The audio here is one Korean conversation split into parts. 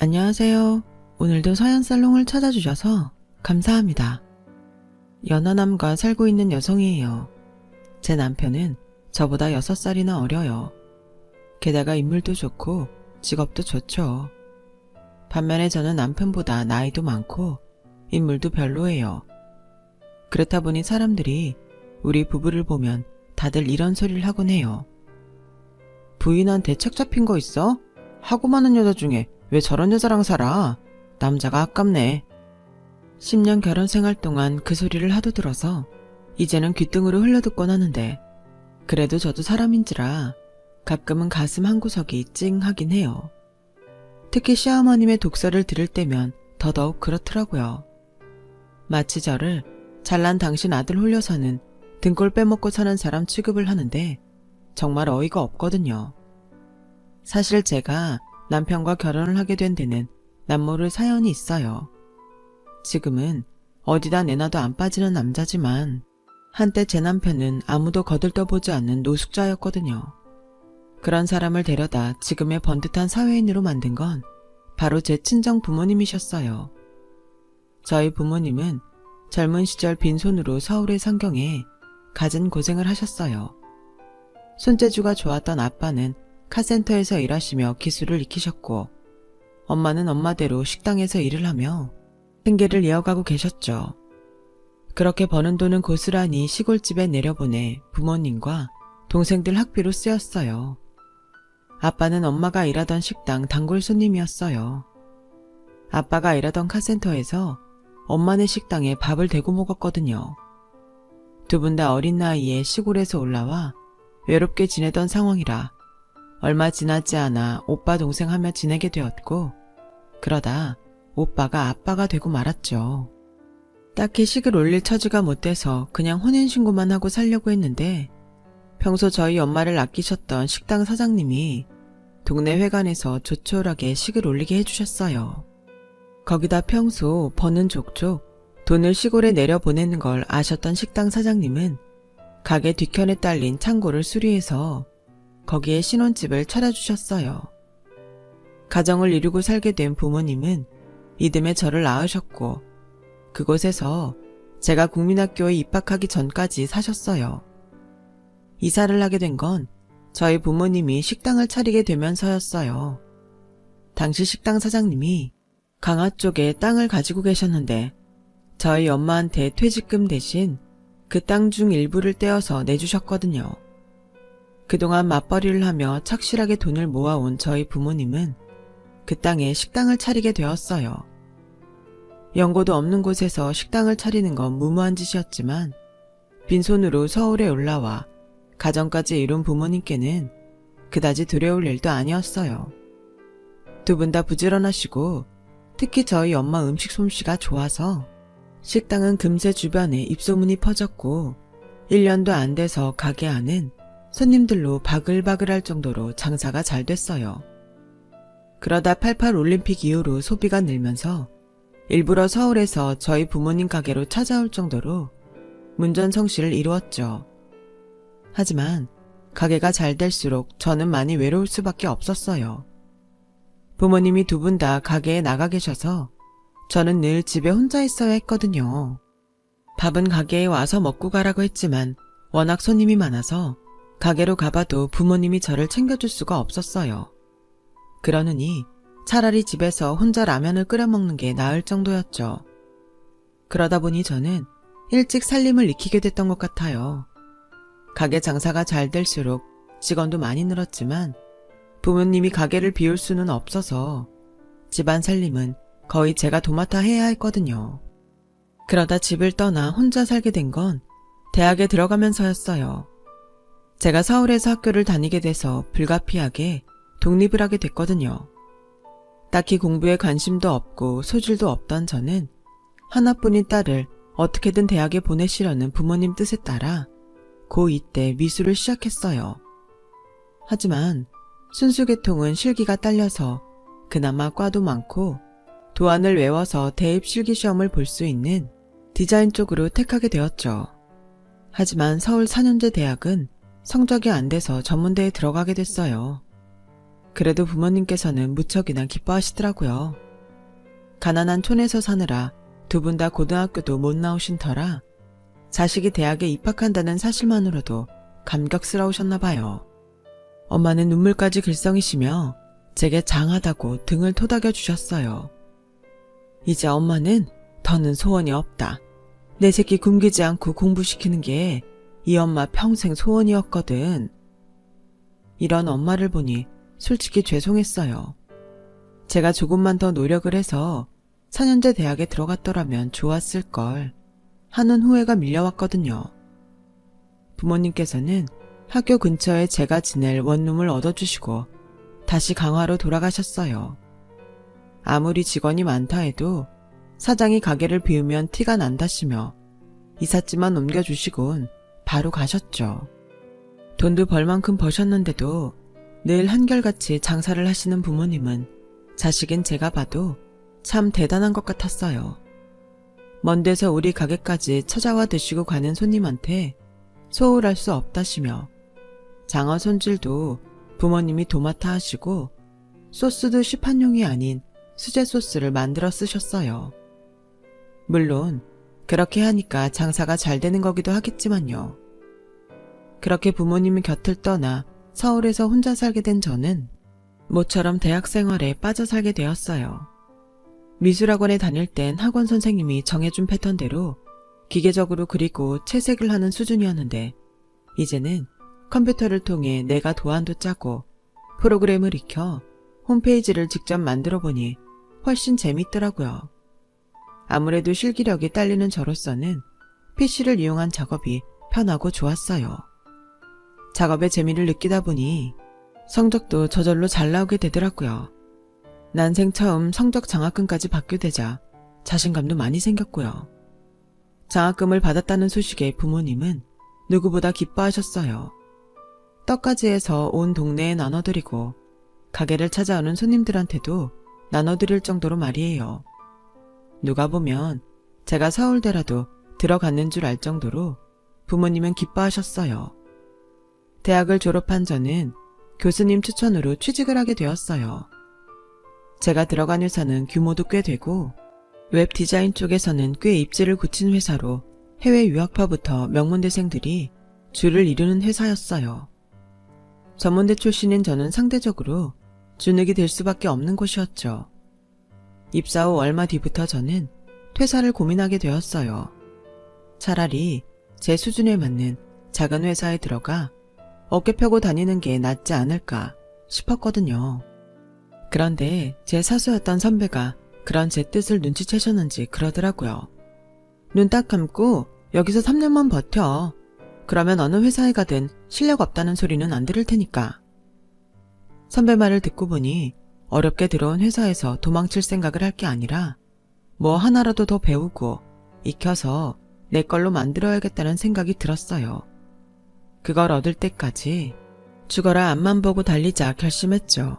안녕하세요. 오늘도 서연살롱을 찾아주셔서 감사합니다. 연하남과 살고 있는 여성이에요. 제 남편은 저보다 6살이나 어려요. 게다가 인물도 좋고 직업도 좋죠. 반면에 저는 남편보다 나이도 많고 인물도 별로예요. 그렇다 보니 사람들이 우리 부부를 보면 다들 이런 소리를 하곤 해요. 부인한테 책 잡힌 거 있어? 하고 많은 여자 중에 왜 저런 여자랑 살아? 남자가 아깝네. 10년 결혼 생활 동안 그 소리를 하도 들어서 이제는 귓등으로 흘려듣곤 하는데, 그래도 저도 사람인지라 가끔은 가슴 한구석이 찡하긴 해요. 특히 시어머님의 독설을 들을 때면 더더욱 그렇더라고요. 마치 저를 잘난 당신 아들 홀려서는 등골 빼먹고 사는 사람 취급을 하는데 정말 어이가 없거든요. 사실 제가 남편과 결혼을 하게 된 데는 남모를 사연이 있어요. 지금은 어디다 내놔도 안 빠지는 남자지만 한때 제 남편은 아무도 거들떠보지 않는 노숙자였거든요. 그런 사람을 데려다 지금의 번듯한 사회인으로 만든 건 바로 제 친정 부모님이셨어요. 저희 부모님은 젊은 시절 빈손으로 서울의 상경에 갖은 고생을 하셨어요. 손재주가 좋았던 아빠는 카센터에서 일하시며 기술을 익히셨고, 엄마는 엄마대로 식당에서 일을 하며 생계를 이어가고 계셨죠. 그렇게 버는 돈은 고스란히 시골집에 내려보내 부모님과 동생들 학비로 쓰였어요. 아빠는 엄마가 일하던 식당 단골 손님이었어요. 아빠가 일하던 카센터에서 엄마네 식당에 밥을 대고 먹었거든요. 두 분 다 어린 나이에 시골에서 올라와 외롭게 지내던 상황이라 얼마 지나지 않아 오빠 동생 하며 지내게 되었고, 그러다 오빠가 아빠가 되고 말았죠. 딱히 식을 올릴 처지가 못 돼서 그냥 혼인신고만 하고 살려고 했는데, 평소 저희 엄마를 아끼셨던 식당 사장님이 동네 회관에서 조촐하게 식을 올리게 해주셨어요. 거기다 평소 버는 족족 돈을 시골에 내려보내는 걸 아셨던 식당 사장님은 가게 뒤편에 딸린 창고를 수리해서 거기에 신혼집을 차려주셨어요. 가정을 이루고 살게 된 부모님은 이듬해 저를 낳으셨고, 그곳에서 제가 국민학교에 입학하기 전까지 사셨어요. 이사를 하게 된 건 저희 부모님이 식당을 차리게 되면서였어요. 당시 식당 사장님이 강화 쪽에 땅을 가지고 계셨는데 저희 엄마한테 퇴직금 대신 그 땅 중 일부를 떼어서 내주셨거든요. 그동안 맞벌이를 하며 착실하게 돈을 모아온 저희 부모님은 그 땅에 식당을 차리게 되었어요. 연고도 없는 곳에서 식당을 차리는 건 무모한 짓이었지만 빈손으로 서울에 올라와 가정까지 이룬 부모님께는 그다지 두려울 일도 아니었어요. 두 분 다 부지런하시고 특히 저희 엄마 음식 솜씨가 좋아서 식당은 금세 주변에 입소문이 퍼졌고 1년도 안 돼서 가게 안은 손님들로 바글바글할 정도로 장사가 잘 됐어요. 그러다 88 올림픽 이후로 소비가 늘면서 일부러 서울에서 저희 부모님 가게로 찾아올 정도로 문전성시를 이루었죠. 하지만 가게가 잘 될수록 저는 많이 외로울 수밖에 없었어요. 부모님이 두 분 다 가게에 나가 계셔서 저는 늘 집에 혼자 있어야 했거든요. 밥은 가게에 와서 먹고 가라고 했지만 워낙 손님이 많아서 가게로 가봐도 부모님이 저를 챙겨줄 수가 없었어요. 그러느니 차라리 집에서 혼자 라면을 끓여 먹는 게 나을 정도였죠. 그러다 보니 저는 일찍 살림을 익히게 됐던 것 같아요. 가게 장사가 잘 될수록 직원도 많이 늘었지만 부모님이 가게를 비울 수는 없어서 집안 살림은 거의 제가 도맡아 해야 했거든요. 그러다 집을 떠나 혼자 살게 된 건 대학에 들어가면서였어요. 제가 서울에서 학교를 다니게 돼서 불가피하게 독립을 하게 됐거든요. 딱히 공부에 관심도 없고 소질도 없던 저는 하나뿐인 딸을 어떻게든 대학에 보내시려는 부모님 뜻에 따라 고2 때 미술을 시작했어요. 하지만 순수계통은 실기가 딸려서 그나마 과도 많고 도안을 외워서 대입 실기시험을 볼 수 있는 디자인 쪽으로 택하게 되었죠. 하지만 서울 4년제 대학은 성적이 안 돼서 전문대에 들어가게 됐어요. 그래도 부모님께서는 무척이나 기뻐하시더라고요. 가난한 촌에서 사느라 두 분 다 고등학교도 못 나오신 터라 자식이 대학에 입학한다는 사실만으로도 감격스러우셨나 봐요. 엄마는 눈물까지 글썽이시며 제게 장하다고 등을 토닥여 주셨어요. 이제 엄마는 더는 소원이 없다. 내 새끼 굶기지 않고 공부시키는 게 이 엄마 평생 소원이었거든. 이런 엄마를 보니 솔직히 죄송했어요. 제가 조금만 더 노력을 해서 4년제 대학에 들어갔더라면 좋았을걸 하는 후회가 밀려왔거든요. 부모님께서는 학교 근처에 제가 지낼 원룸을 얻어주시고 다시 강화로 돌아가셨어요. 아무리 직원이 많다 해도 사장이 가게를 비우면 티가 난다시며 이삿짐만 옮겨주시곤 바로 가셨죠. 돈도 벌만큼 버셨는데도 늘 한결같이 장사를 하시는 부모님은 자식인 제가 봐도 참 대단한 것 같았어요. 먼 데서 우리 가게까지 찾아와 드시고 가는 손님한테 소홀할 수 없다시며 장어 손질도 부모님이 도맡아 하시고 소스도 시판용이 아닌 수제 소스를 만들어 쓰셨어요. 물론 그렇게 하니까 장사가 잘 되는 거기도 하겠지만요. 그렇게 부모님이 곁을 떠나 서울에서 혼자 살게 된 저는 모처럼 대학 생활에 빠져 살게 되었어요. 미술학원에 다닐 땐 학원 선생님이 정해준 패턴대로 기계적으로 그리고 채색을 하는 수준이었는데 이제는 컴퓨터를 통해 내가 도안도 짜고 프로그램을 익혀 홈페이지를 직접 만들어 보니 훨씬 재밌더라고요. 아무래도 실기력이 딸리는 저로서는 PC를 이용한 작업이 편하고 좋았어요. 작업의 재미를 느끼다 보니 성적도 저절로 잘 나오게 되더라고요. 난생 처음 성적 장학금까지 받게 되자 자신감도 많이 생겼고요. 장학금을 받았다는 소식에 부모님은 누구보다 기뻐하셨어요. 떡까지 해서 온 동네에 나눠드리고 가게를 찾아오는 손님들한테도 나눠드릴 정도로 말이에요. 누가 보면 제가 서울대라도 들어갔는 줄 알 정도로 부모님은 기뻐하셨어요. 대학을 졸업한 저는 교수님 추천으로 취직을 하게 되었어요. 제가 들어간 회사는 규모도 꽤 되고 웹 디자인 쪽에서는 꽤 입지를 굳힌 회사로 해외 유학파부터 명문대생들이 줄을 이루는 회사였어요. 전문대 출신인 저는 상대적으로 주눅이 들 수밖에 없는 곳이었죠. 입사 후 얼마 뒤부터 저는 퇴사를 고민하게 되었어요. 차라리 제 수준에 맞는 작은 회사에 들어가 어깨 펴고 다니는 게 낫지 않을까 싶었거든요. 그런데 제 사수였던 선배가 그런 제 뜻을 눈치채셨는지 그러더라고요. 눈 딱 감고 여기서 3년만 버텨. 그러면 어느 회사에 가든 실력 없다는 소리는 안 들을 테니까. 선배 말을 듣고 보니 어렵게 들어온 회사에서 도망칠 생각을 할 게 아니라 뭐 하나라도 더 배우고 익혀서 내 걸로 만들어야겠다는 생각이 들었어요. 그걸 얻을 때까지 죽어라 앞만 보고 달리자 결심했죠.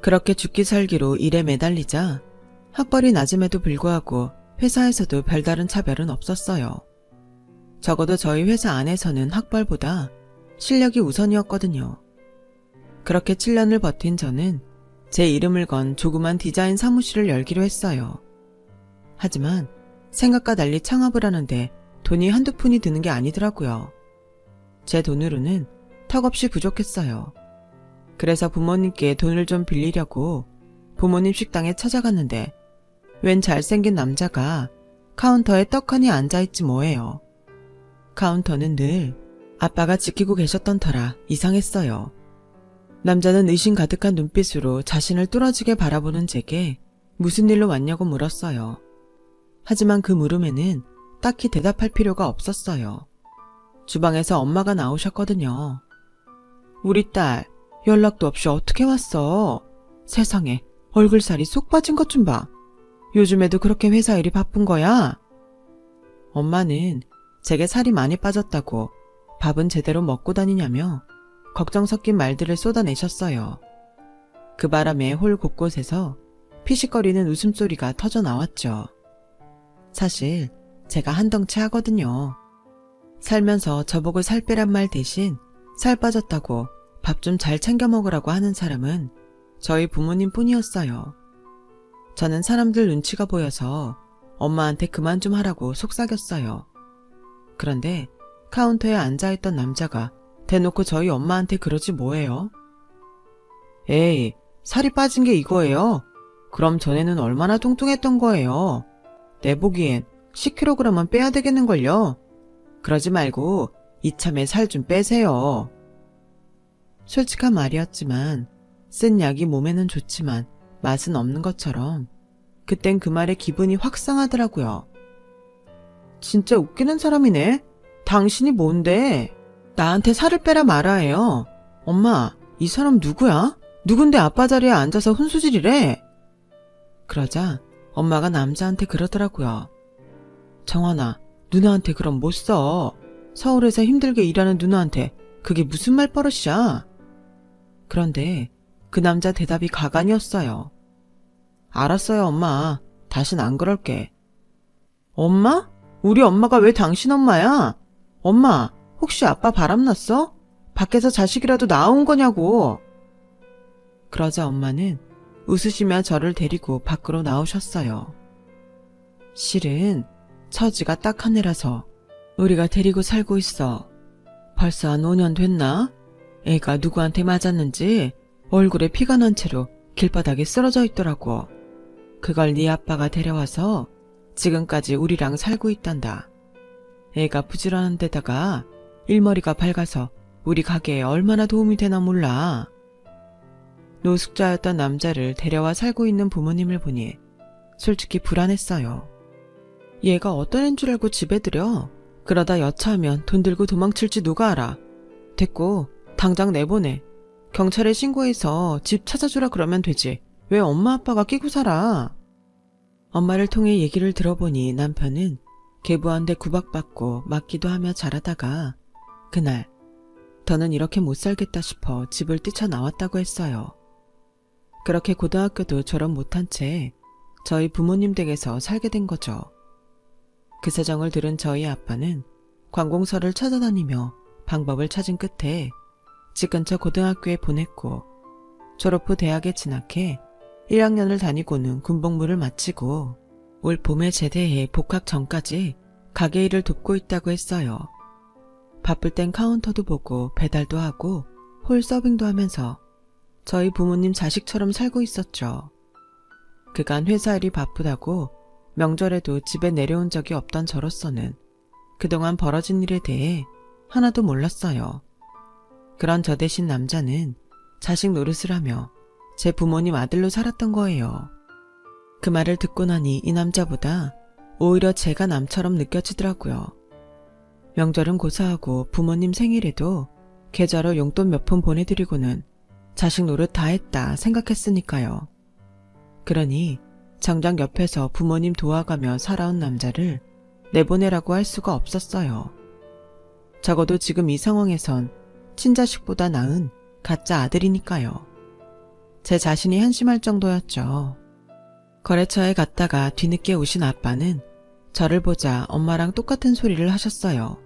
그렇게 죽기 살기로 일에 매달리자 학벌이 낮음에도 불구하고 회사에서도 별다른 차별은 없었어요. 적어도 저희 회사 안에서는 학벌보다 실력이 우선이었거든요. 그렇게 7년을 버틴 저는 제 이름을 건 조그만 디자인 사무실을 열기로 했어요. 하지만 생각과 달리 창업을 하는데 돈이 한두 푼이 드는 게 아니더라고요. 제 돈으로는 턱없이 부족했어요. 그래서 부모님께 돈을 좀 빌리려고 부모님 식당에 찾아갔는데 웬 잘생긴 남자가 카운터에 떡하니 앉아있지 뭐예요. 카운터는 늘 아빠가 지키고 계셨던 터라 이상했어요. 남자는 의심 가득한 눈빛으로 자신을 뚫어지게 바라보는 제게 무슨 일로 왔냐고 물었어요. 하지만 그 물음에는 딱히 대답할 필요가 없었어요. 주방에서 엄마가 나오셨거든요. 우리 딸 연락도 없이 어떻게 왔어? 세상에 얼굴살이 쏙 빠진 것 좀 봐. 요즘에도 그렇게 회사 일이 바쁜 거야? 엄마는 제게 살이 많이 빠졌다고 밥은 제대로 먹고 다니냐며 걱정 섞인 말들을 쏟아내셨어요. 그 바람에 홀 곳곳에서 피식거리는 웃음소리가 터져 나왔죠. 사실 제가 한덩치 하거든요. 살면서 저보고 살 빼란 말 대신 살 빠졌다고 밥 좀 잘 챙겨 먹으라고 하는 사람은 저희 부모님 뿐이었어요. 저는 사람들 눈치가 보여서 엄마한테 그만 좀 하라고 속삭였어요. 그런데 카운터에 앉아있던 남자가 대놓고 저희 엄마한테 그러지 뭐예요? 에이, 살이 빠진 게 이거예요? 그럼 전에는 얼마나 뚱뚱했던 거예요? 내 보기엔 10kg은 빼야 되겠는걸요? 그러지 말고 이참에 살 좀 빼세요. 솔직한 말이었지만 쓴 약이 몸에는 좋지만 맛은 없는 것처럼 그땐 그 말에 기분이 확 상하더라고요. 진짜 웃기는 사람이네. 당신이 뭔데? 나한테 살을 빼라 말아 해요. 엄마, 이 사람 누구야? 누군데 아빠 자리에 앉아서 훈수질이래? 그러자 엄마가 남자한테 그러더라고요. 정환아, 누나한테 그럼 못 써. 서울에서 힘들게 일하는 누나한테 그게 무슨 말버릇이야? 그런데 그 남자 대답이 가관이었어요. 알았어요, 엄마. 다신 안 그럴게. 엄마? 우리 엄마가 왜 당신 엄마야? 엄마, 혹시 아빠 바람났어? 밖에서 자식이라도 낳아온 거냐고. 그러자 엄마는 웃으시며 저를 데리고 밖으로 나오셨어요. 실은 처지가 딱 한 해라서 우리가 데리고 살고 있어. 벌써 한 5년 됐나? 애가 누구한테 맞았는지 얼굴에 피가 난 채로 길바닥에 쓰러져 있더라고. 그걸 네 아빠가 데려와서 지금까지 우리랑 살고 있단다. 애가 부지런한 데다가 일머리가 밝아서 우리 가게에 얼마나 도움이 되나 몰라. 노숙자였던 남자를 데려와 살고 있는 부모님을 보니 솔직히 불안했어요. 얘가 어떤 애인 줄 알고 집에 들여? 그러다 여차하면 돈 들고 도망칠지 누가 알아. 됐고 당장 내보내. 경찰에 신고해서 집 찾아주라 그러면 되지. 왜 엄마 아빠가 끼고 살아? 엄마를 통해 얘기를 들어보니 남편은 계부한테 구박받고 맞기도 하며 자라다가 그날 더는 이렇게 못 살겠다 싶어 집을 뛰쳐나왔다고 했어요. 그렇게 고등학교도 졸업 못한 채 저희 부모님 댁에서 살게 된 거죠. 그 사정을 들은 저희 아빠는 관공서를 찾아다니며 방법을 찾은 끝에 집 근처 고등학교에 보냈고 졸업 후 대학에 진학해 1학년을 다니고는 군복무를 마치고 올 봄에 제대해 복학 전까지 가게 일을 돕고 있다고 했어요. 바쁠 땐 카운터도 보고 배달도 하고 홀 서빙도 하면서 저희 부모님 자식처럼 살고 있었죠. 그간 회사 일이 바쁘다고 명절에도 집에 내려온 적이 없던 저로서는 그동안 벌어진 일에 대해 하나도 몰랐어요. 그런 저 대신 남자는 자식 노릇을 하며 제 부모님 아들로 살았던 거예요. 그 말을 듣고 나니 이 남자보다 오히려 제가 남처럼 느껴지더라고요. 명절은 고사하고 부모님 생일에도 계좌로 용돈 몇 푼 보내드리고는 자식 노릇 다 했다 생각했으니까요. 그러니 정작 옆에서 부모님 도와가며 살아온 남자를 내보내라고 할 수가 없었어요. 적어도 지금 이 상황에선 친자식보다 나은 가짜 아들이니까요. 제 자신이 한심할 정도였죠. 거래처에 갔다가 뒤늦게 오신 아빠는 저를 보자 엄마랑 똑같은 소리를 하셨어요.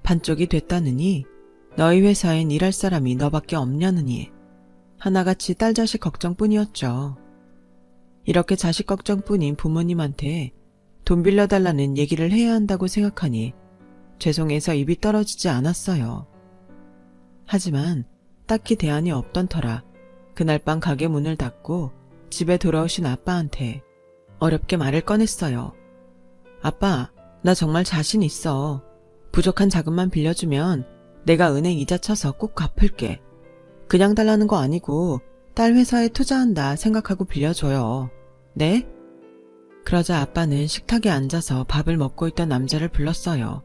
반쪽이 됐다느니 너희 회사엔 일할 사람이 너밖에 없냐느니 하나같이 딸 자식 걱정뿐이었죠. 이렇게 자식 걱정뿐인 부모님한테 돈 빌려달라는 얘기를 해야 한다고 생각하니 죄송해서 입이 떨어지지 않았어요. 하지만 딱히 대안이 없던 터라 그날 밤 가게 문을 닫고 집에 돌아오신 아빠한테 어렵게 말을 꺼냈어요. 아빠, 나 정말 자신 있어. 부족한 자금만 빌려주면 내가 은행 이자 쳐서 꼭 갚을게. 그냥 달라는 거 아니고 딸 회사에 투자한다 생각하고 빌려줘요. 네? 그러자 아빠는 식탁에 앉아서 밥을 먹고 있던 남자를 불렀어요.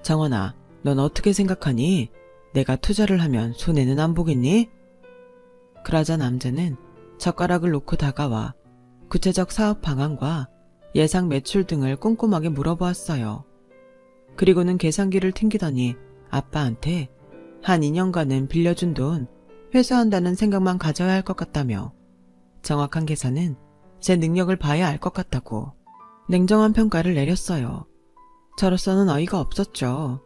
정원아, 넌 어떻게 생각하니? 내가 투자를 하면 손해는 안 보겠니? 그러자 남자는 젓가락을 놓고 다가와 구체적 사업 방안과 예상 매출 등을 꼼꼼하게 물어보았어요. 그리고는 계산기를 튕기더니 아빠한테 한 2년간은 빌려준 돈 회수한다는 생각만 가져야 할 것 같다며 정확한 계산은 제 능력을 봐야 알 것 같다고 냉정한 평가를 내렸어요. 저로서는 어이가 없었죠.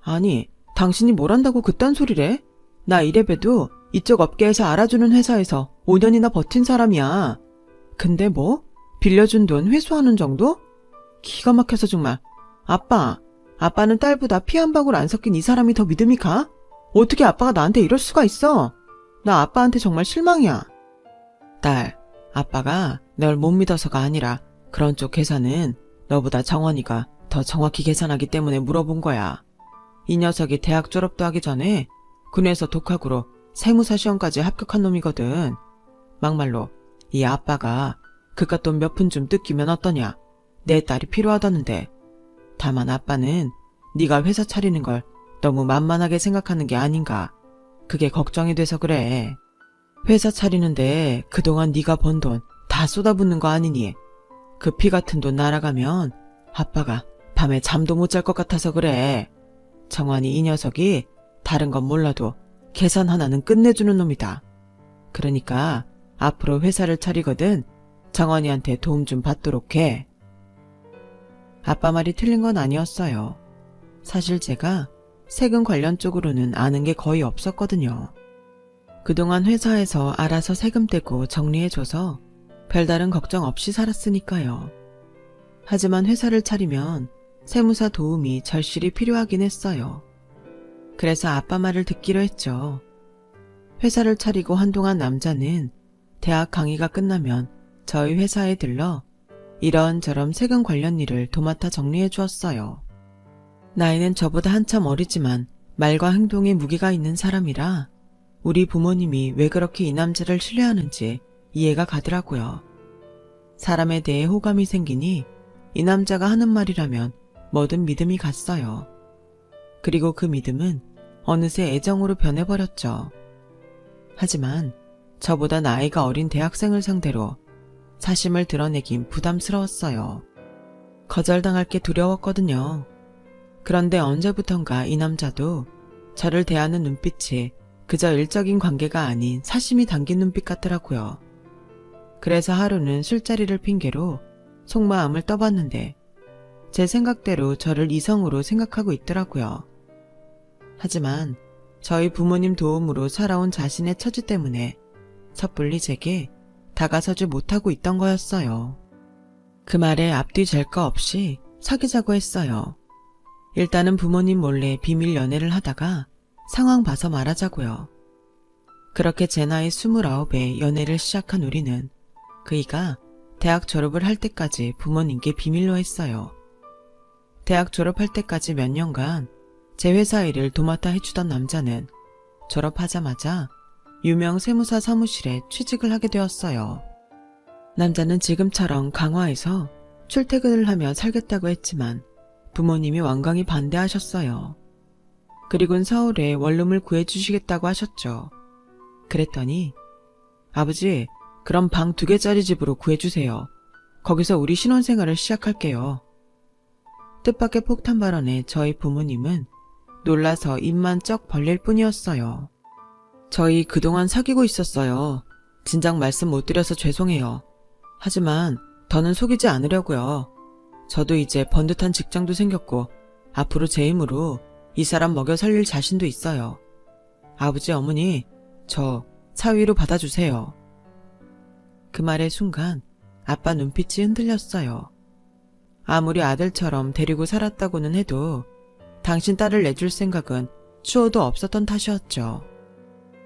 아니, 당신이 뭘 한다고 그딴 소리래? 나 이래봬도 이쪽 업계에서 알아주는 회사에서 5년이나 버틴 사람이야. 근데 뭐? 빌려준 돈 회수하는 정도? 기가 막혀서 정말. 아빠는 딸보다 피 한 방울 안 섞인 이 사람이 더 믿음이 가? 어떻게 아빠가 나한테 이럴 수가 있어? 나 아빠한테 정말 실망이야. 딸, 아빠가 널 못 믿어서가 아니라 그런 쪽 계산은 너보다 정원이가 더 정확히 계산하기 때문에 물어본 거야. 이 녀석이 대학 졸업도 하기 전에 군에서 독학으로 세무사 시험까지 합격한 놈이거든. 막말로 이 아빠가 그깟 돈 몇 푼 좀 뜯기면 어떠냐. 내 딸이 필요하다는데. 다만 아빠는 네가 회사 차리는 걸 너무 만만하게 생각하는 게 아닌가. 그게 걱정이 돼서 그래. 회사 차리는데 그동안 네가 번 돈 다 쏟아붓는 거 아니니? 그 피 같은 돈 날아가면 아빠가 밤에 잠도 못 잘 것 같아서 그래. 정환이 이 녀석이 다른 건 몰라도 계산 하나는 끝내주는 놈이다. 그러니까 앞으로 회사를 차리거든 정환이한테 도움 좀 받도록 해. 아빠 말이 틀린 건 아니었어요. 사실 제가 세금 관련 쪽으로는 아는 게 거의 없었거든요. 그동안 회사에서 알아서 세금 떼고 정리해줘서 별다른 걱정 없이 살았으니까요. 하지만 회사를 차리면 세무사 도움이 절실히 필요하긴 했어요. 그래서 아빠 말을 듣기로 했죠. 회사를 차리고 한동안 남자는 대학 강의가 끝나면 저희 회사에 들러 이런저런 세금 관련 일을 도맡아 정리해 주었어요. 나이는 저보다 한참 어리지만 말과 행동에 무게가 있는 사람이라 우리 부모님이 왜 그렇게 이 남자를 신뢰하는지 이해가 가더라고요. 사람에 대해 호감이 생기니 이 남자가 하는 말이라면 뭐든 믿음이 갔어요. 그리고 그 믿음은 어느새 애정으로 변해버렸죠. 하지만 저보다 나이가 어린 대학생을 상대로 사심을 드러내긴 부담스러웠어요. 거절당할 게 두려웠거든요. 그런데 언제부턴가 이 남자도 저를 대하는 눈빛이 그저 일적인 관계가 아닌 사심이 담긴 눈빛 같더라고요. 그래서 하루는 술자리를 핑계로 속마음을 떠봤는데 제 생각대로 저를 이성으로 생각하고 있더라고요. 하지만 저희 부모님 도움으로 살아온 자신의 처지 때문에 섣불리 제게 다가서지 못하고 있던 거였어요. 그 말에 앞뒤 잴 거 없이 사귀자고 했어요. 일단은 부모님 몰래 비밀 연애를 하다가 상황 봐서 말하자고요. 그렇게 제 나이 29에 연애를 시작한 우리는 그이가 대학 졸업을 할 때까지 부모님께 비밀로 했어요. 대학 졸업할 때까지 몇 년간 제 회사 일을 도맡아 해주던 남자는 졸업하자마자 유명 세무사 사무실에 취직을 하게 되었어요. 남자는 지금처럼 강화에서 출퇴근을 하며 살겠다고 했지만 부모님이 완강히 반대하셨어요. 그리곤 서울에 원룸을 구해주시겠다고 하셨죠. 그랬더니 아버지, 그럼 방 2개짜리 집으로 구해주세요. 거기서 우리 신혼생활을 시작할게요. 뜻밖의 폭탄 발언에 저희 부모님은 놀라서 입만 쩍 벌릴 뿐이었어요. 저희 그동안 사귀고 있었어요. 진작 말씀 못 드려서 죄송해요. 하지만 더는 속이지 않으려고요. 저도 이제 번듯한 직장도 생겼고 앞으로 제 힘으로 이 사람 먹여 살릴 자신도 있어요. 아버지, 어머니, 저 사위로 받아주세요. 그 말의 순간 아빠 눈빛이 흔들렸어요. 아무리 아들처럼 데리고 살았다고는 해도 당신 딸을 내줄 생각은 추호도 없었던 탓이었죠.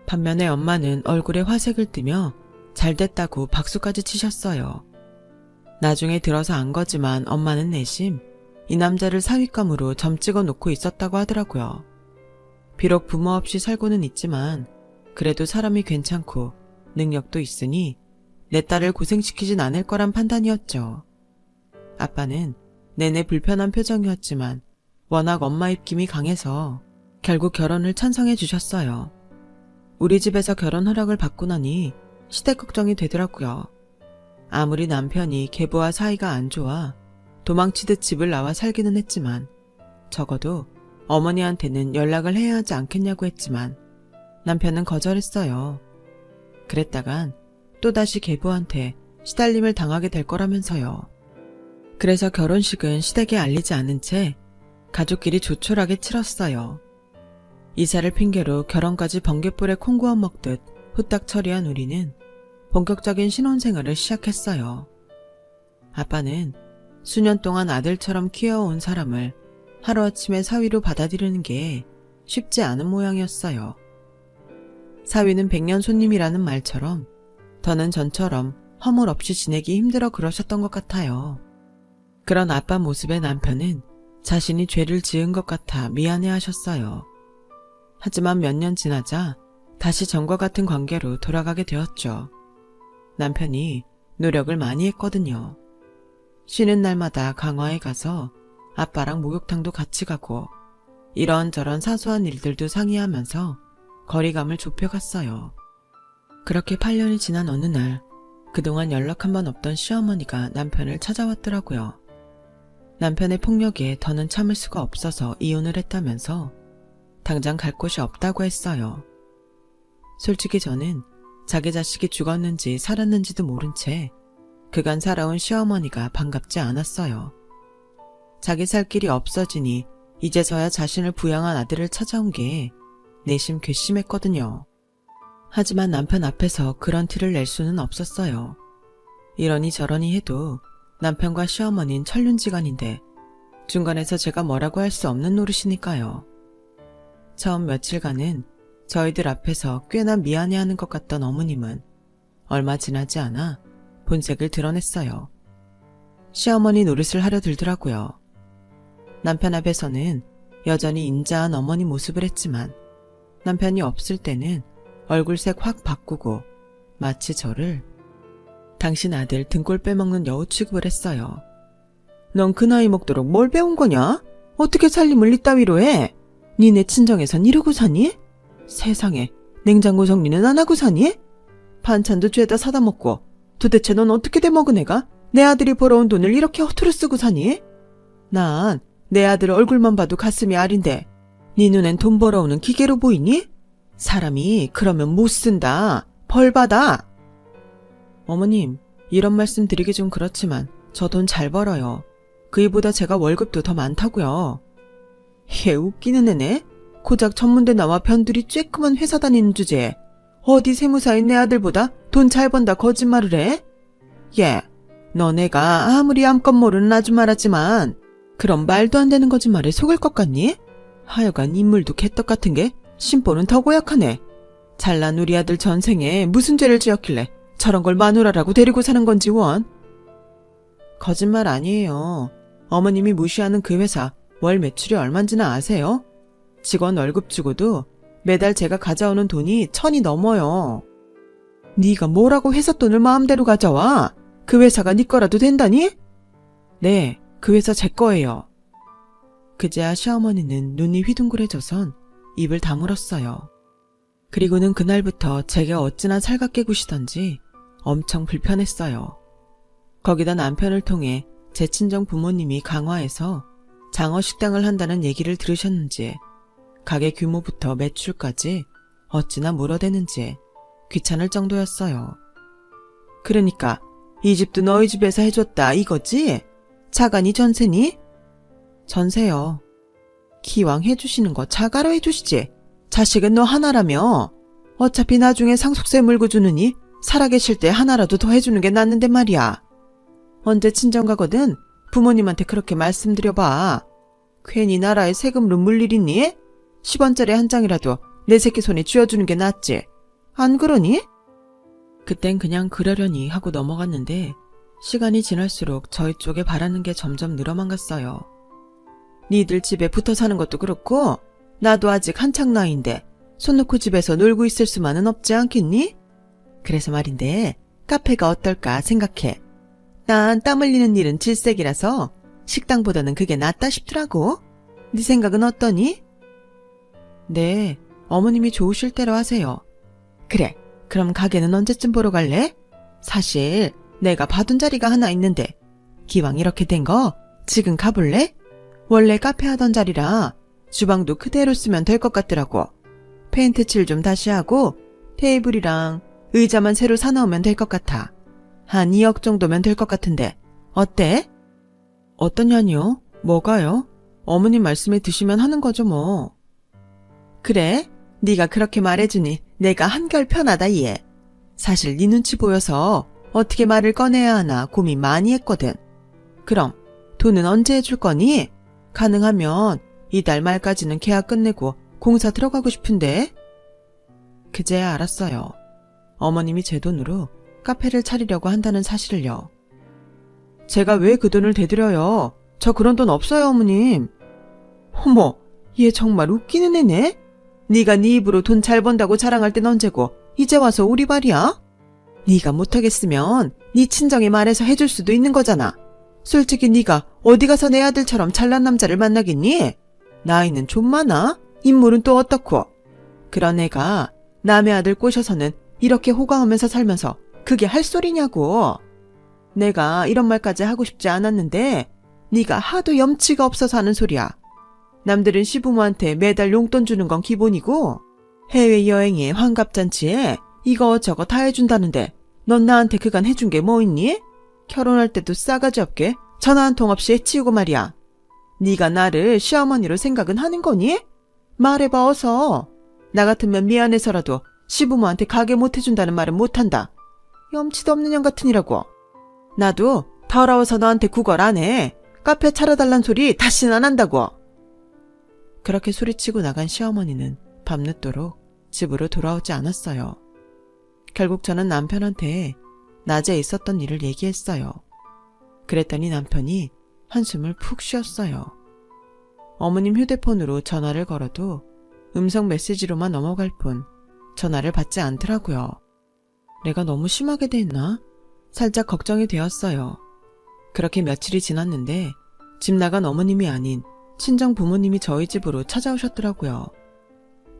반면에 엄마는 얼굴에 화색을 띠며 잘됐다고 박수까지 치셨어요. 나중에 들어서 안 거지만 엄마는 내심 이 남자를 사윗감으로 점 찍어 놓고 있었다고 하더라고요. 비록 부모 없이 살고는 있지만 그래도 사람이 괜찮고 능력도 있으니 내 딸을 고생시키진 않을 거란 판단이었죠. 아빠는 내내 불편한 표정이었지만 워낙 엄마 입김이 강해서 결국 결혼을 찬성해 주셨어요. 우리 집에서 결혼 허락을 받고 나니 시댁 걱정이 되더라고요. 아무리 남편이 계부와 사이가 안 좋아 도망치듯 집을 나와 살기는 했지만 적어도 어머니한테는 연락을 해야 하지 않겠냐고 했지만 남편은 거절했어요. 그랬다간 또다시 계부한테 시달림을 당하게 될 거라면서요. 그래서 결혼식은 시댁에 알리지 않은 채 가족끼리 조촐하게 치렀어요. 이사를 핑계로 결혼까지 번갯불에 콩구워 먹듯 후딱 처리한 우리는 본격적인 신혼생활을 시작했어요. 아빠는 수년 동안 아들처럼 키워온 사람을 하루아침에 사위로 받아들이는 게 쉽지 않은 모양이었어요. 사위는 백년 손님이라는 말처럼 더는 전처럼 허물 없이 지내기 힘들어 그러셨던 것 같아요. 그런 아빠 모습에 남편은 자신이 죄를 지은 것 같아 미안해하셨어요. 하지만 몇 년 지나자 다시 전과 같은 관계로 돌아가게 되었죠. 남편이 노력을 많이 했거든요. 쉬는 날마다 강화에 가서 아빠랑 목욕탕도 같이 가고 이런저런 사소한 일들도 상의하면서 거리감을 좁혀갔어요. 그렇게 8년이 지난 어느 날 그동안 연락 한 번 없던 시어머니가 남편을 찾아왔더라고요. 남편의 폭력에 더는 참을 수가 없어서 이혼을 했다면서 당장 갈 곳이 없다고 했어요. 솔직히 저는 자기 자식이 죽었는지 살았는지도 모른 채 그간 살아온 시어머니가 반갑지 않았어요. 자기 살 길이 없어지니 이제서야 자신을 부양한 아들을 찾아온 게 내심 괘씸했거든요. 하지만 남편 앞에서 그런 티를 낼 수는 없었어요. 이러니 저러니 해도 남편과 시어머니는 천륜지간인데 중간에서 제가 뭐라고 할 수 없는 노릇이니까요. 처음 며칠간은 저희들 앞에서 꽤나 미안해하는 것 같던 어머님은 얼마 지나지 않아 본색을 드러냈어요. 시어머니 노릇을 하려 들더라고요. 남편 앞에서는 여전히 인자한 어머니 모습을 했지만 남편이 없을 때는 얼굴색 확 바꾸고 마치 저를 당신 아들 등골 빼먹는 여우 취급을 했어요. 넌 그 나이 먹도록 뭘 배운 거냐? 어떻게 살림을 이따위로 해? 니네 친정에선 이러고 사니? 세상에, 냉장고 정리는 안 하고 사니? 반찬도 죄다 사다 먹고 도대체 넌 어떻게 돼 먹은 애가 내 아들이 벌어온 돈을 이렇게 허투루 쓰고 사니? 난 내 아들 얼굴만 봐도 가슴이 아린데 네 눈엔 돈 벌어오는 기계로 보이니? 사람이 그러면 못 쓴다. 벌 받아. 어머님, 이런 말씀 드리기 좀 그렇지만 저 돈 잘 벌어요. 그이보다 제가 월급도 더 많다고요. 얘 웃기는 애네. 고작 전문대 나와 변두리 쬐끄만 회사 다니는 주제에 어디 세무사인 내 아들보다 돈 잘 번다 거짓말을 해? 얘, 너네가 아무리 암컷 모르는 아줌마라지만 그런 말도 안 되는 거짓말에 속을 것 같니? 하여간 인물도 개떡 같은 게 심보는 더 고약하네. 잘난 우리 아들 전생에 무슨 죄를 지었길래 저런 걸 마누라라고 데리고 사는 건지 원. 거짓말 아니에요. 어머님이 무시하는 그 회사 월 매출이 얼만지나 아세요? 직원 월급 주고도 매달 제가 가져오는 돈이 1,000이 넘어요. 네가 뭐라고 회사 돈을 마음대로 가져와? 그 회사가 네 거라도 된다니? 네, 그 회사 제 거예요. 그제야 시어머니는 눈이 휘둥그레져선 입을 다물었어요. 그리고는 그날부터 제가 어찌나 살갑게 구시던지 엄청 불편했어요. 거기다 남편을 통해 제 친정 부모님이 강화에서 장어식당을 한다는 얘기를 들으셨는지 가게 규모부터 매출까지 어찌나 물어대는지 귀찮을 정도였어요. 그러니까 이 집도 너희 집에서 해줬다 이거지? 차가니 전세니? 전세요. 기왕 해주시는 거 차가로 해주시지. 자식은 너 하나라며. 어차피 나중에 상속세 물고 주느니 살아계실 때 하나라도 더 해주는 게 낫는데 말이야. 언제 친정 가거든 부모님한테 그렇게 말씀드려봐. 괜히 나라에 세금으로 물릴 있니? 10원짜리 한 장이라도 내 새끼 손에 쥐어주는 게 낫지. 안 그러니? 그땐 그냥 그러려니 하고 넘어갔는데 시간이 지날수록 저희 쪽에 바라는 게 점점 늘어만 갔어요. 니들 집에 붙어 사는 것도 그렇고 나도 아직 한창 나이인데 손 놓고 집에서 놀고 있을 수만은 없지 않겠니? 그래서 말인데 카페가 어떨까 생각해. 난 땀 흘리는 일은 질색이라서 식당보다는 그게 낫다 싶더라고. 네 생각은 어떠니? 네, 어머님이 좋으실 대로 하세요. 그래, 그럼 가게는 언제쯤 보러 갈래? 사실 내가 봐둔 자리가 하나 있는데 기왕 이렇게 된 거 지금 가볼래? 원래 카페 하던 자리라 주방도 그대로 쓰면 될 것 같더라고. 페인트 칠 좀 다시 하고 테이블이랑 의자만 새로 사놓으면 될 것 같아. 한 2억 정도면 될 것 같은데 어때? 어떠냐니요? 뭐가요? 어머님 말씀에 드시면 하는 거죠 뭐. 그래? 네가 그렇게 말해주니 내가 한결 편하다 얘. 사실 네 눈치 보여서 어떻게 말을 꺼내야 하나 고민 많이 했거든. 그럼 돈은 언제 해줄 거니? 가능하면 이달 말까지는 계약 끝내고 공사 들어가고 싶은데. 그제야 알았어요. 어머님이 제 돈으로 카페를 차리려고 한다는 사실을요. 제가 왜 그 돈을 대드려요? 저 그런 돈 없어요, 어머님. 어머, 얘 정말 웃기는 애네? 네가 네 입으로 돈 잘 번다고 자랑할 땐 언제고 이제 와서 오리발이야? 네가 못하겠으면 네 친정에 말해서 해줄 수도 있는 거잖아. 솔직히 네가 어디 가서 내 아들처럼 잘난 남자를 만나겠니? 나이는 좀 많아? 인물은 또 어떻고? 그런 애가 남의 아들 꼬셔서는 이렇게 호강하면서 살면서 그게 할 소리냐고. 내가 이런 말까지 하고 싶지 않았는데 네가 하도 염치가 없어서 하는 소리야. 남들은 시부모한테 매달 용돈 주는 건 기본이고 해외여행에 환갑잔치에 이거저거 다 해준다는데 넌 나한테 그간 해준 게 뭐 있니? 결혼할 때도 싸가지 없게 전화 한 통 없이 해치우고 말이야. 네가 나를 시어머니로 생각은 하는 거니? 말해봐 어서. 나 같으면 미안해서라도 시부모한테 가게 못 해준다는 말은 못한다. 염치도 없는 년 같으니라고. 나도 더러워서 너한테 구걸 안 해. 카페 차려달란 소리 다시는 안 한다고. 그렇게 소리치고 나간 시어머니는 밤늦도록 집으로 돌아오지 않았어요. 결국 저는 남편한테 낮에 있었던 일을 얘기했어요. 그랬더니 남편이 한숨을 푹 쉬었어요. 어머님 휴대폰으로 전화를 걸어도 음성 메시지로만 넘어갈 뿐 전화를 받지 않더라고요. 내가 너무 심하게 대했나? 살짝 걱정이 되었어요. 그렇게 며칠이 지났는데 집 나간 어머님이 아닌 친정 부모님이 저희 집으로 찾아오셨더라고요.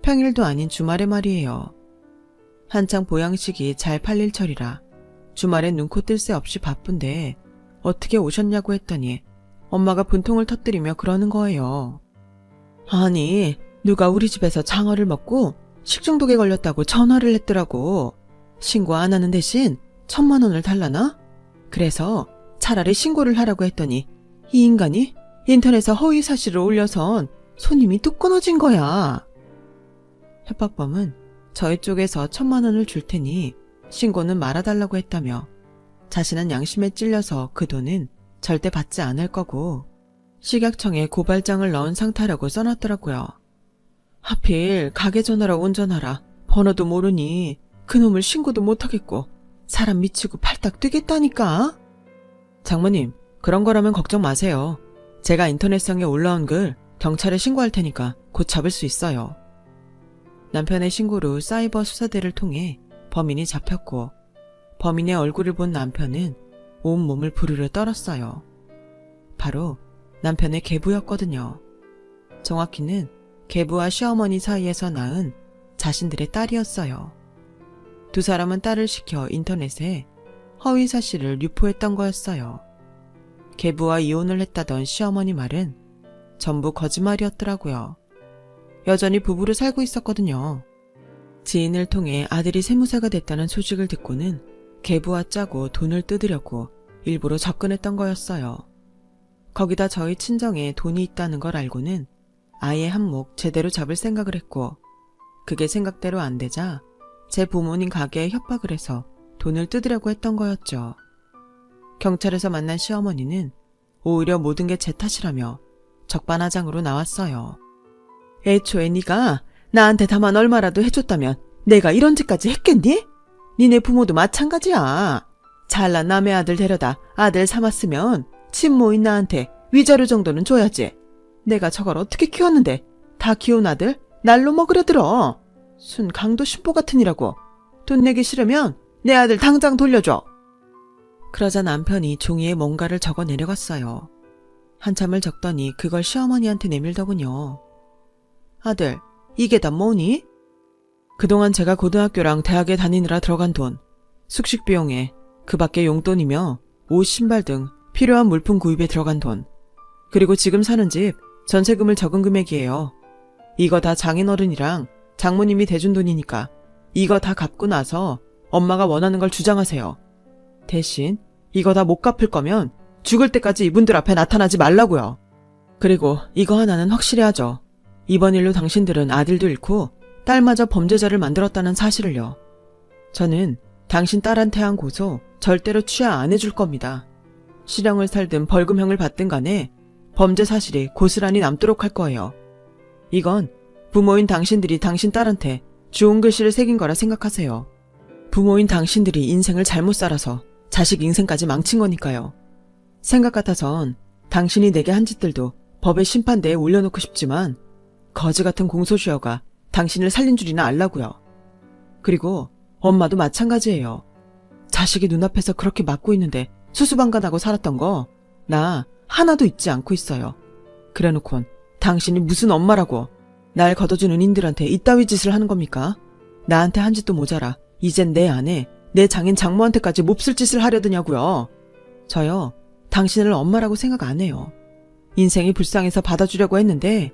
평일도 아닌 주말에 말이에요. 한창 보양식이 잘 팔릴 철이라 주말엔 눈코 뜰 새 없이 바쁜데 어떻게 오셨냐고 했더니 엄마가 분통을 터뜨리며 그러는 거예요. 아니, 누가 우리 집에서 장어를 먹고 식중독에 걸렸다고 전화를 했더라고. 신고 안 하는 대신 1,000만 원을 달라나? 그래서 차라리 신고를 하라고 했더니 이 인간이 인터넷에 허위 사실을 올려선 손님이 뚝 끊어진 거야. 협박범은 저희 쪽에서 1,000만 원을 줄 테니 신고는 말아달라고 했다며 자신은 양심에 찔려서 그 돈은 절대 받지 않을 거고 식약청에 고발장을 넣은 상태라고 써놨더라고요. 하필 가게 전화라 운전하라 번호도 모르니 그놈을 신고도 못하겠고 사람 미치고 팔딱 뛰겠다니까. 장모님, 그런 거라면 걱정 마세요. 제가 인터넷상에 올라온 글 경찰에 신고할 테니까 곧 잡을 수 있어요. 남편의 신고로 사이버 수사대를 통해 범인이 잡혔고 범인의 얼굴을 본 남편은 온몸을 부르르 떨었어요. 바로 남편의 계부였거든요. 정확히는 계부와 시어머니 사이에서 낳은 자신들의 딸이었어요. 두 사람은 딸을 시켜 인터넷에 허위 사실을 유포했던 거였어요. 계부와 이혼을 했다던 시어머니 말은 전부 거짓말이었더라고요. 여전히 부부로 살고 있었거든요. 지인을 통해 아들이 세무사가 됐다는 소식을 듣고는 계부와 짜고 돈을 뜯으려고 일부러 접근했던 거였어요. 거기다 저희 친정에 돈이 있다는 걸 알고는 아예 한몫 제대로 잡을 생각을 했고 그게 생각대로 안 되자 제 부모님 가게에 협박을 해서 돈을 뜯으려고 했던 거였죠. 경찰에서 만난 시어머니는 오히려 모든 게 제 탓이라며 적반하장으로 나왔어요. 애초에 네가 나한테 다만 얼마라도 해줬다면 내가 이런 짓까지 했겠니? 니네 부모도 마찬가지야. 잘난 남의 아들 데려다 아들 삼았으면 친모인 나한테 위자료 정도는 줘야지. 내가 저걸 어떻게 키웠는데 다 키운 아들 날로 먹으려 들어. 순 강도 신보 같으니라고. 돈 내기 싫으면 내 아들 당장 돌려줘. 그러자 남편이 종이에 뭔가를 적어 내려갔어요. 한참을 적더니 그걸 시어머니한테 내밀더군요. 아들, 이게 다 뭐니? 그동안 제가 고등학교랑 대학에 다니느라 들어간 돈, 숙식 비용에 그 밖에 용돈이며 옷, 신발 등 필요한 물품 구입에 들어간 돈, 그리고 지금 사는 집 전세금을 적은 금액이에요. 이거 다 장인어른이랑 장모님이 대준 돈이니까 이거 다 갚고 나서 엄마가 원하는 걸 주장하세요. 대신 이거 다 못 갚을 거면 죽을 때까지 이분들 앞에 나타나지 말라고요. 그리고 이거 하나는 확실히 하죠. 이번 일로 당신들은 아들도 잃고 딸마저 범죄자를 만들었다는 사실을요. 저는 당신 딸한테 한 고소 절대로 취하 안 해줄 겁니다. 실형을 살든 벌금형을 받든 간에 범죄 사실이 고스란히 남도록 할 거예요. 이건 부모인 당신들이 당신 딸한테 주운 글씨를 새긴 거라 생각하세요. 부모인 당신들이 인생을 잘못 살아서 자식 인생까지 망친 거니까요. 생각 같아선 당신이 내게 한 짓들도 법의 심판대에 올려놓고 싶지만 거지 같은 공소시효가 당신을 살린 줄이나 알라고요. 그리고 엄마도 마찬가지예요. 자식이 눈앞에서 그렇게 맞고 있는데 수수방관하고 살았던 거 나 하나도 잊지 않고 있어요. 그래놓곤 당신이 무슨 엄마라고 날 걷어준 은인들한테 이따위 짓을 하는 겁니까? 나한테 한 짓도 모자라 이젠 내 아내, 내 장인 장모한테까지 몹쓸 짓을 하려드냐고요. 저요, 당신을 엄마라고 생각 안 해요. 인생이 불쌍해서 받아주려고 했는데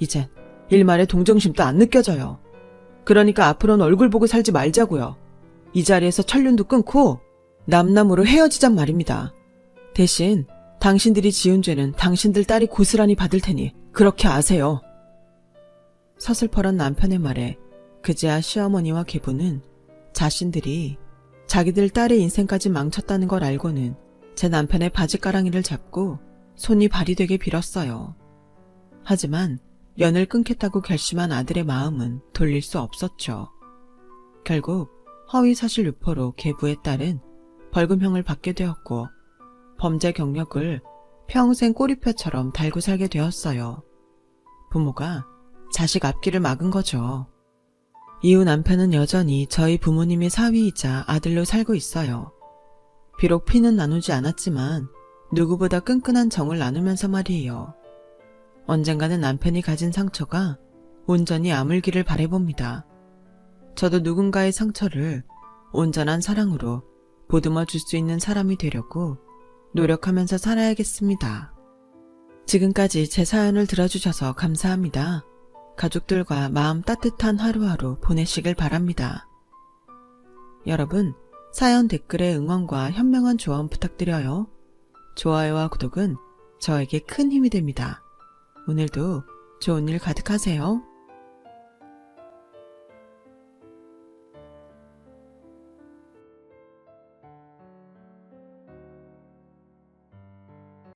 이젠 일말의 동정심도 안 느껴져요. 그러니까 앞으로는 얼굴 보고 살지 말자고요. 이 자리에서 천륜도 끊고 남남으로 헤어지잔 말입니다. 대신 당신들이 지은 죄는 당신들 딸이 고스란히 받을 테니 그렇게 아세요. 서슬퍼런 남편의 말에 그제야 시어머니와 계부는 자신들이 자기들 딸의 인생까지 망쳤다는 걸 알고는 제 남편의 바지가랑이를 잡고 손이 발이 되게 빌었어요. 하지만 연을 끊겠다고 결심한 아들의 마음은 돌릴 수 없었죠. 결국 허위사실 유포로 계부의 딸은 벌금형을 받게 되었고 범죄 경력을 평생 꼬리표처럼 달고 살게 되었어요. 부모가 자식 앞길을 막은 거죠. 이후 남편은 여전히 저희 부모님의 사위이자 아들로 살고 있어요. 비록 피는 나누지 않았지만 누구보다 끈끈한 정을 나누면서 말이에요. 언젠가는 남편이 가진 상처가 온전히 아물기를 바라봅니다. 저도 누군가의 상처를 온전한 사랑으로 보듬어 줄 수 있는 사람이 되려고 노력하면서 살아야겠습니다. 지금까지 제 사연을 들어주셔서 감사합니다. 가족들과 마음 따뜻한 하루하루 보내시길 바랍니다. 여러분, 사연 댓글에 응원과 현명한 조언 부탁드려요. 좋아요와 구독은 저에게 큰 힘이 됩니다. 오늘도 좋은 일 가득하세요.